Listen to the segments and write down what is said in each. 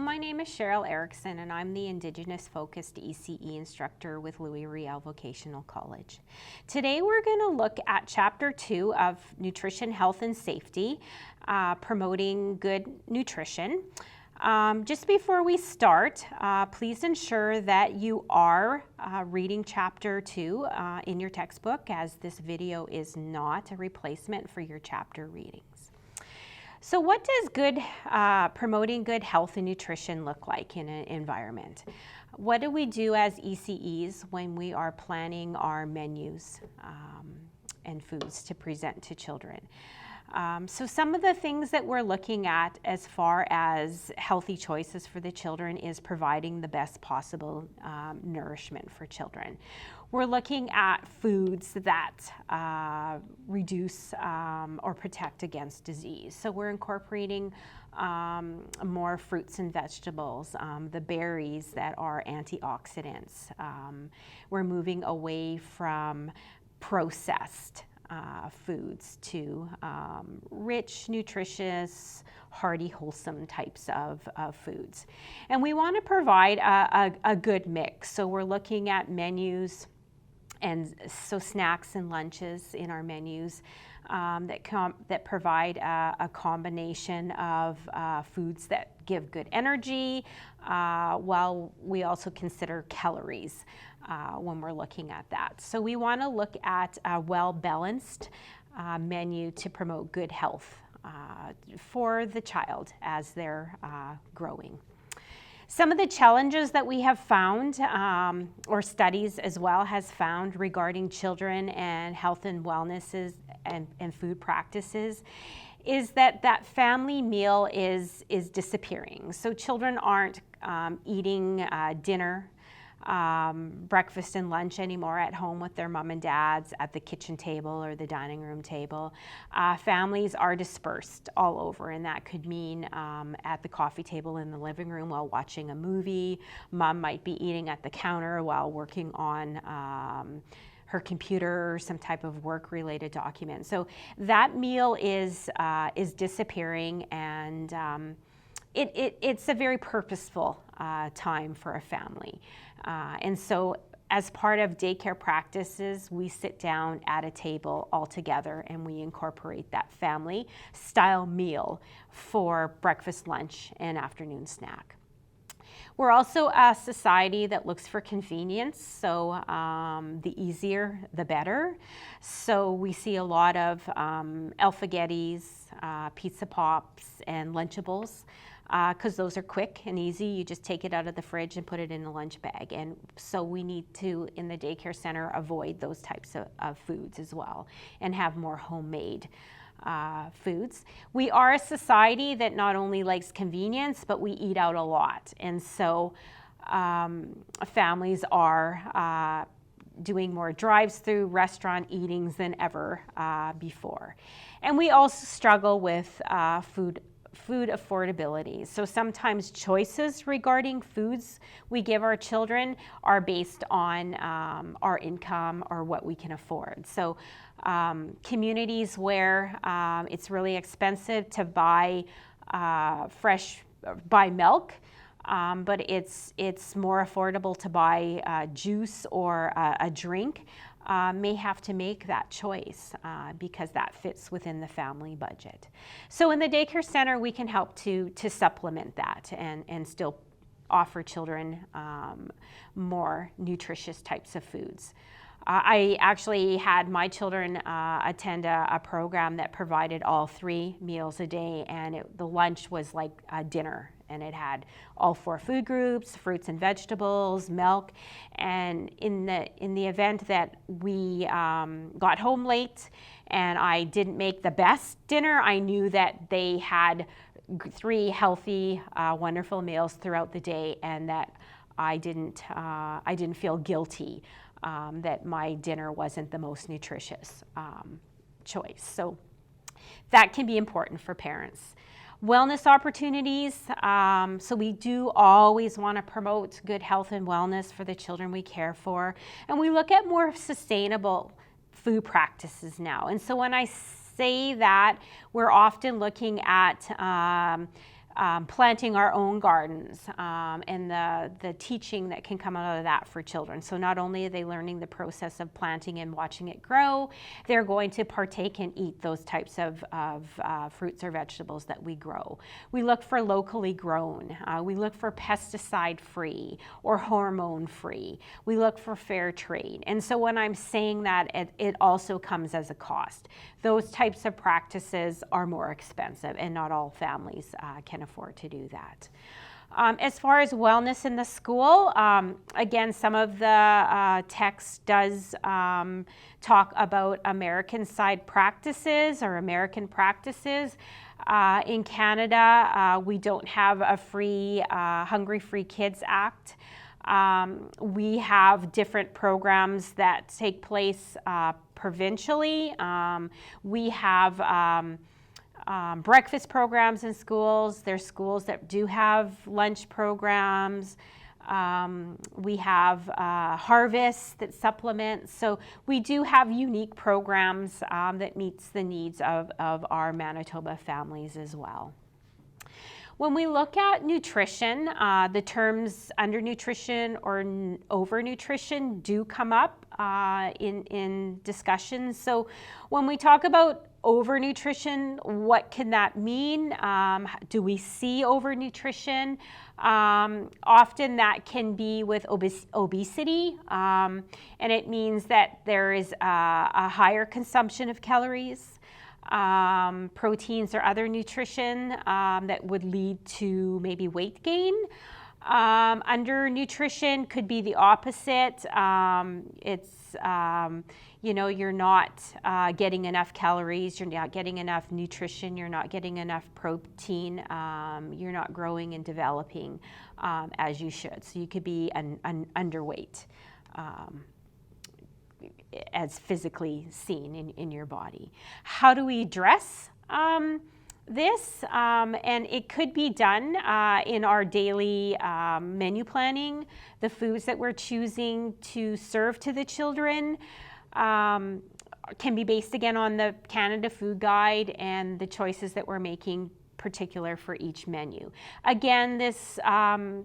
my name is Cheryl Erickson, and I'm the Indigenous focused ECE instructor with Louis Riel Vocational College. Today we're going to look at Chapter 2 of Nutrition, Health and Safety, promoting good nutrition. Just before we start, please ensure that you are reading Chapter 2 in your textbook, as this video is not a replacement for your chapter readings. So what does promoting good health and nutrition look like in an environment? What do we do as ECEs when we are planning our menus and foods to present to children? So some of the things that we're looking at as far as healthy choices for the children is providing the best possible nourishment for children. We're looking at foods that reduce or protect against disease. So we're incorporating more fruits and vegetables, the berries that are antioxidants. We're moving away from processed foods to rich, nutritious, hearty, wholesome types of foods. And we want to provide a good mix. So we're looking at menus, and so snacks and lunches in our menus that provide a combination of foods that give good energy, while we also consider calories when we're looking at that. So we want to look at a well-balanced menu to promote good health for the child as they're growing. Some of the challenges that we have found, or studies as well has found regarding children and health and wellness and food practices, is that family meal is disappearing. So children aren't eating dinner, breakfast and lunch anymore at home with their mom and dads at the kitchen table or the dining room table. Families are dispersed all over, and that could mean at the coffee table in the living room while watching a movie. Mom might be eating at the counter while working on her computer or some type of work-related document. So that meal is disappearing, and it's a very purposeful time for a family. And so as part of daycare practices, we sit down at a table all together and we incorporate that family style meal for breakfast, lunch, and afternoon snack. We're also a society that looks for convenience, so the easier, the better. So we see a lot of alphagettis, pizza pops, and Lunchables, because those are quick and easy. You just take it out of the fridge and put it in a lunch bag. And so we need to, in the daycare center, avoid those types of foods as well and have more homemade foods. We are a society that not only likes convenience, but we eat out a lot. And so families are doing more drive-through restaurant eatings than ever before. And we also struggle with food affordability. So sometimes choices regarding foods we give our children are based on our income or what we can afford. So communities where it's really expensive to buy milk, but it's more affordable to buy juice or a drink, may have to make that choice because that fits within the family budget. So in the daycare center, we can help to supplement that and still offer children more nutritious types of foods. I actually had my children attend a program that provided all 3 meals a day, and the lunch was like a dinner. And it had all 4 food groups, fruits and vegetables, milk. And in the event that we got home late and I didn't make the best dinner, I knew that they had 3 healthy, wonderful meals throughout the day, and that I didn't feel guilty that my dinner wasn't the most nutritious choice. So that can be important for parents. Wellness opportunities, so we do always want to promote good health and wellness for the children we care for, and we look at more sustainable food practices now. And so when I say that, we're often looking at planting our own gardens, and the teaching that can come out of that for children. So not only are they learning the process of planting and watching it grow, they're going to partake and eat those types of fruits or vegetables that we grow. We look for locally grown. We look for pesticide-free or hormone-free. We look for fair trade. And so when I'm saying that, it also comes as a cost. Those types of practices are more expensive, and not all families can afford to do that. As far as wellness in the school, again, some of the text does talk about American side practices or American practices. In Canada, we don't have a free Hungry Free Kids Act. We have different programs that take place provincially. We have breakfast programs in schools. There's schools that do have lunch programs. We have harvests that supplement. So we do have unique programs that meets the needs of our Manitoba families as well. When we look at nutrition, the terms undernutrition or overnutrition do come up in discussions. So when we talk about overnutrition, what can that mean? Do we see overnutrition? Often that can be with obesity, and it means that there is a higher consumption of calories, proteins or other nutrition that would lead to maybe weight gain. Undernutrition could be the opposite. You're not getting enough calories, you're not getting enough nutrition, you're not getting enough protein, you're not growing and developing as you should. So you could be underweight as physically seen in your body. How do we address this? And it could be done in our daily menu planning, the foods that we're choosing to serve to the children. Can be based again on the Canada Food Guide and the choices that we're making particular for each menu. Again, this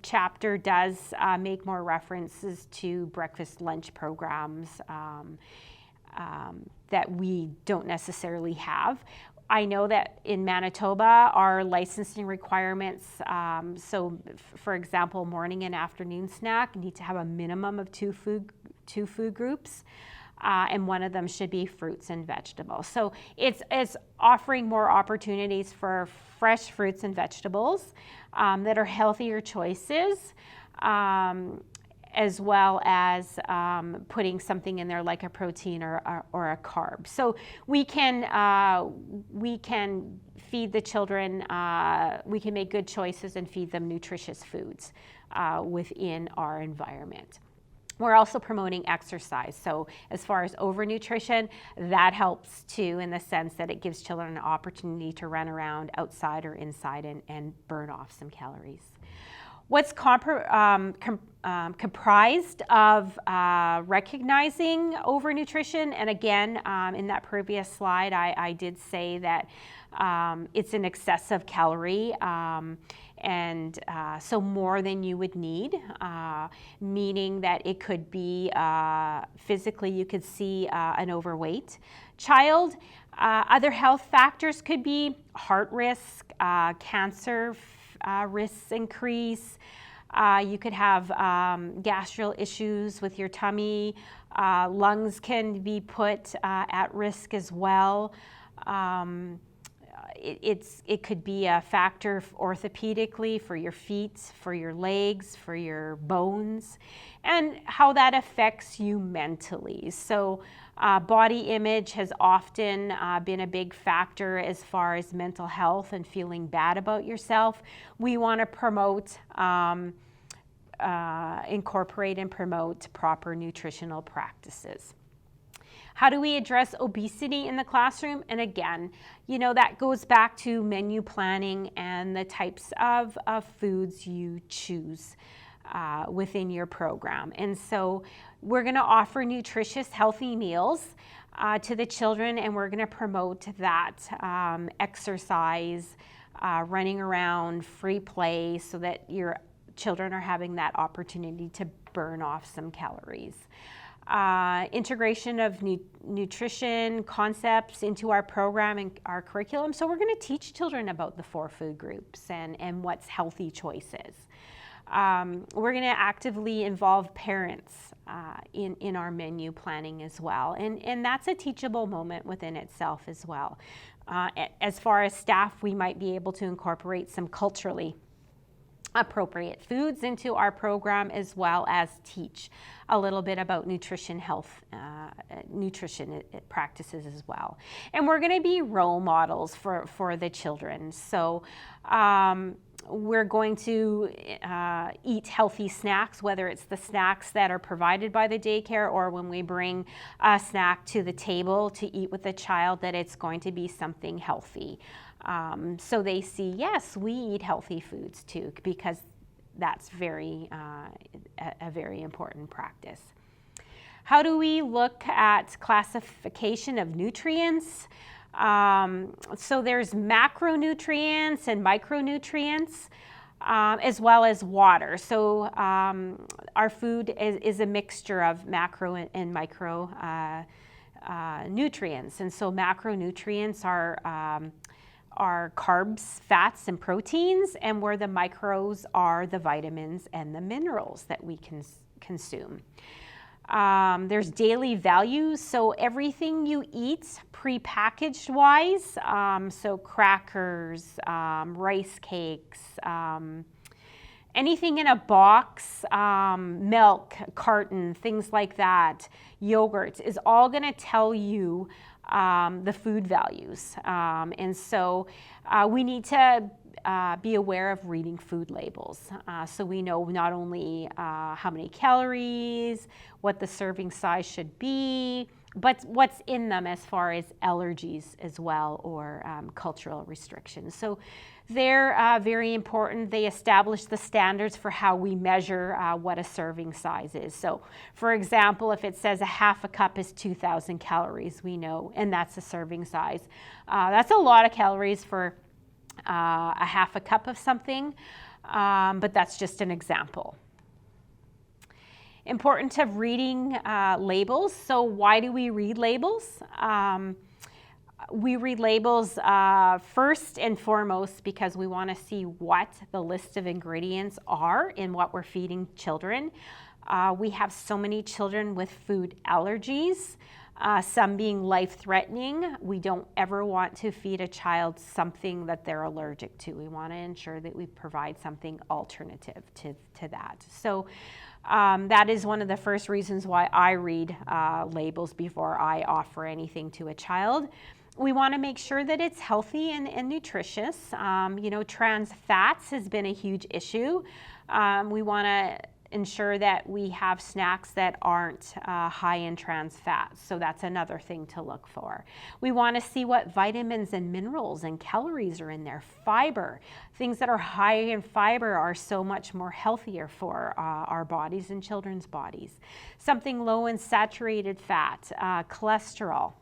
chapter does make more references to breakfast lunch programs that we don't necessarily have. I know that in Manitoba, our licensing requirements, for example, morning and afternoon snack need to have a minimum of two food groups. And one of them should be fruits and vegetables. So it's offering more opportunities for fresh fruits and vegetables that are healthier choices, as well as putting something in there like a protein or a carb. So we can feed the children, we can make good choices and feed them nutritious foods within our environment. We're also promoting exercise. So as far as overnutrition, that helps too, in the sense that it gives children an opportunity to run around outside or inside and burn off some calories. What's comprised of recognizing overnutrition, and again, in that previous slide, I did say that it's an excessive calorie, and so more than you would need, meaning that it could be physically, you could see an overweight child. Other health factors could be heart risk, cancer risks increase. You could have gastro issues with your tummy. Lungs can be put at risk as well. It could be a factor orthopedically for your feet, for your legs, for your bones, and how that affects you mentally. So body image has often been a big factor as far as mental health and feeling bad about yourself. We want to promote, incorporate and promote proper nutritional practices. How do we address obesity in the classroom? And again, that goes back to menu planning and the types of foods you choose within your program. And so we're going to offer nutritious, healthy meals to the children, and we're going to promote that exercise running around, free play, so that your children are having that opportunity to burn off some calories. Integration of nutrition concepts into our program and our curriculum. So we're going to teach children about the 4 food groups and what's healthy choices. We're going to actively involve parents in our menu planning as well. And that's a teachable moment within itself as well. As far as staff, we might be able to incorporate some culturally appropriate foods into our program, as well as teach a little bit about nutrition practices as well. And we're going to be role models for the children. So we're going to eat healthy snacks, whether it's the snacks that are provided by the daycare or when we bring a snack to the table to eat with the child, that it's going to be something healthy. So they see, yes, we eat healthy foods too, because that's a very important practice. How do we look at classification of nutrients? So there's macronutrients and micronutrients, as well as water. So our food is a mixture of macro and micro nutrients. And so macronutrients are carbs, fats, and proteins, and where the micros are the vitamins and the minerals that we can consume. There's daily values, so everything you eat prepackaged wise, so crackers, rice cakes, anything in a box, milk, carton, things like that, yogurt, is all going to tell you the food values. And so we need to be aware of reading food labels. So we know not only how many calories, what the serving size should be, but what's in them as far as allergies as well, or cultural restrictions. So they're very important. They establish the standards for how we measure what a serving size is. So for example, if it says a half a cup is 2,000 calories, we know, and that's a serving size. That's a lot of calories for a half a cup of something, but that's just an example. Important of reading labels. So why do we read labels? We read labels first and foremost because we want to see what the list of ingredients are in what we're feeding children. We have so many children with food allergies, some being life-threatening. We don't ever want to feed a child something that they're allergic to. We want to ensure that we provide something alternative to that. So that is one of the first reasons why I read labels before I offer anything to a child. We want to make sure that it's healthy and nutritious. Trans fats has been a huge issue. We want to ensure that we have snacks that aren't high in trans fats. So that's another thing to look for. We want to see what vitamins and minerals and calories are in there. Fiber. Things that are high in fiber are so much more healthier for our bodies and children's bodies. Something low in saturated fat, cholesterol,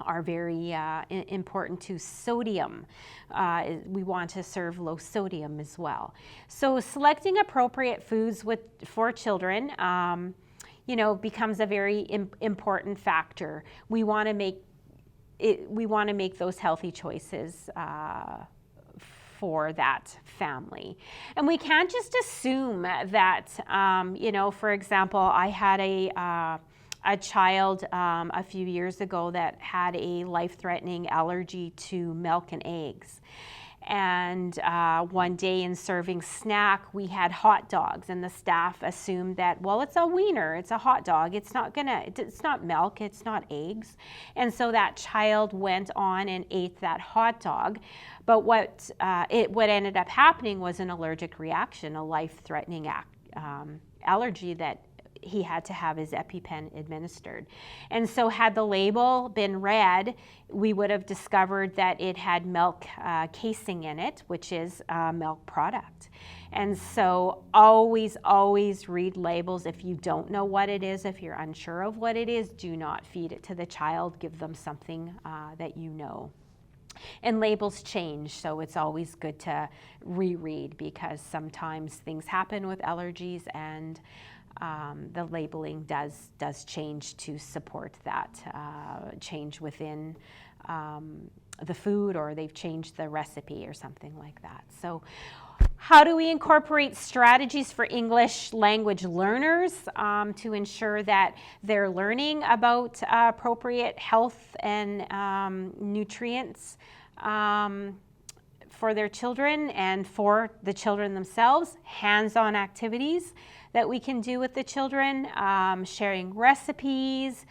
are very important to sodium. We want to serve low sodium as well. So selecting appropriate foods for children, becomes a very important factor. We want to make those healthy choices for that family. And we can't just assume that, for example, I had a child a few years ago that had a life-threatening allergy to milk and eggs. And one day in serving snack, we had hot dogs, and the staff assumed that, well, it's a wiener, it's a hot dog, it's not milk, it's not eggs. And so that child went on and ate that hot dog. But what ended up happening was an allergic reaction, a life-threatening allergy that he had to have his EpiPen administered. And so had the label been read, we would have discovered that it had milk casing in it, which is a milk product. And so always read labels. If you don't know what it is, if you're unsure of what it is, do not feed it to the child. Give them something that you know. And labels change, so it's always good to reread because sometimes things happen with allergies, and the labeling does change to support that change within the food, or they've changed the recipe or something like that. So how do we incorporate strategies for English language learners to ensure that they're learning about appropriate health and nutrients for their children and for the children themselves? Hands-on activities that we can do with the children, sharing recipes,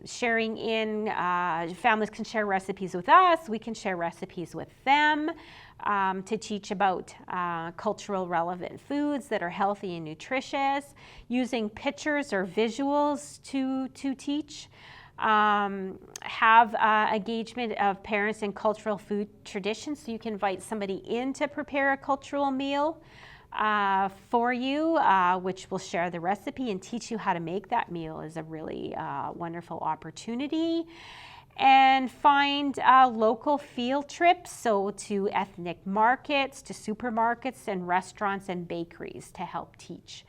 sharing in, families can share recipes with us, we can share recipes with them. To teach about cultural relevant foods that are healthy and nutritious, using pictures or visuals to teach. Have engagement of parents in cultural food traditions, so you can invite somebody in to prepare a cultural meal for you, which will share the recipe and teach you how to make that meal is a really wonderful opportunity. And find local field trips, so to ethnic markets, to supermarkets and restaurants and bakeries to help teach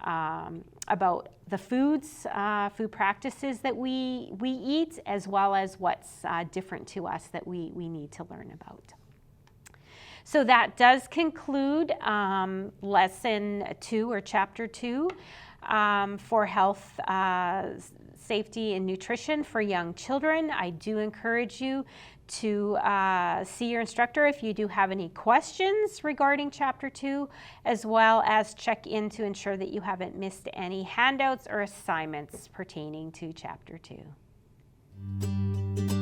about the foods, food practices that we eat, as well as what's different to us that we need to learn about. So that does conclude lesson 2 or chapter 2 for health, safety and nutrition for young children. I do encourage you to see your instructor if you do have any questions regarding chapter 2, as well as check in to ensure that you haven't missed any handouts or assignments pertaining to chapter 2.